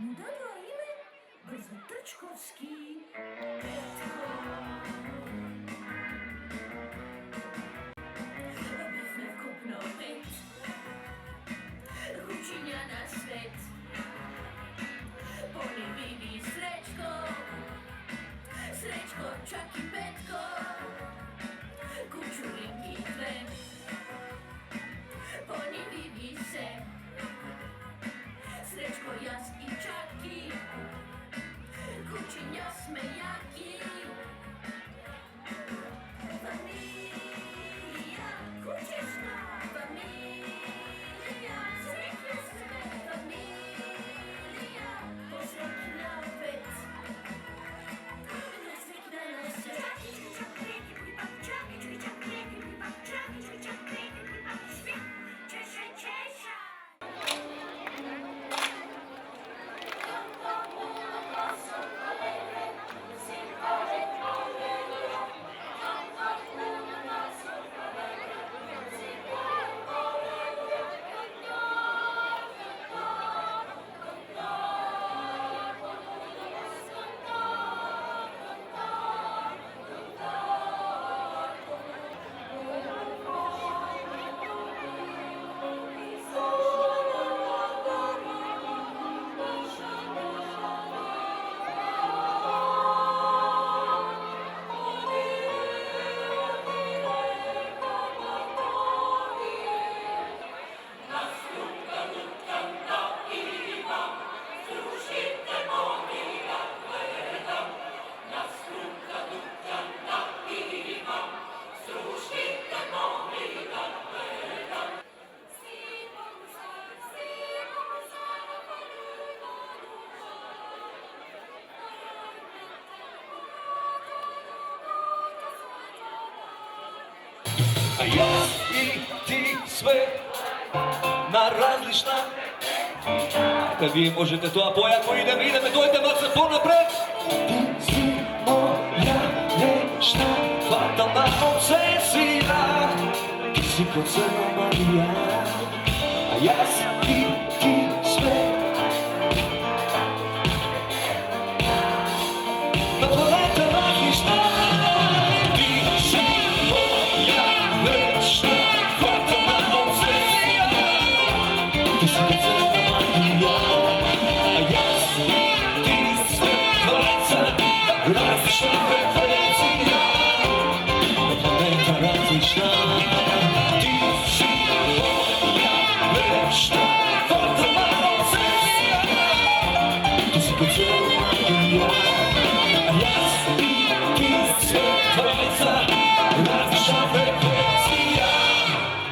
Dano ime Brzotrčkovský Petko. My sme v Kopnovec, Ručinia na svet. Poli Vivi Srečko, Srečko Čaky Petko, Kučulinky dve. Poli Vivi se, Srečko jas i Čaky, Kučinia smejaki. Familia Kučešná, familia sretne sme, familia posretná vec. Nasretná nás se. Čaky, čaky, čaky, čaky, čaky, čaky, čaky, čaky, svět, Češe, Češa. A ja i ti sve na različna. Kad vi možete to, a pojako ideme, dojte mace ponapred. Ti si moja vječna fatalna obsesija. Ti si ko Crna Marija, a ja i ti sve na planeta različna. Različna frekvencija, planeta različna. Ti si moja vječna fatalna obsesija. Ti si ko Crna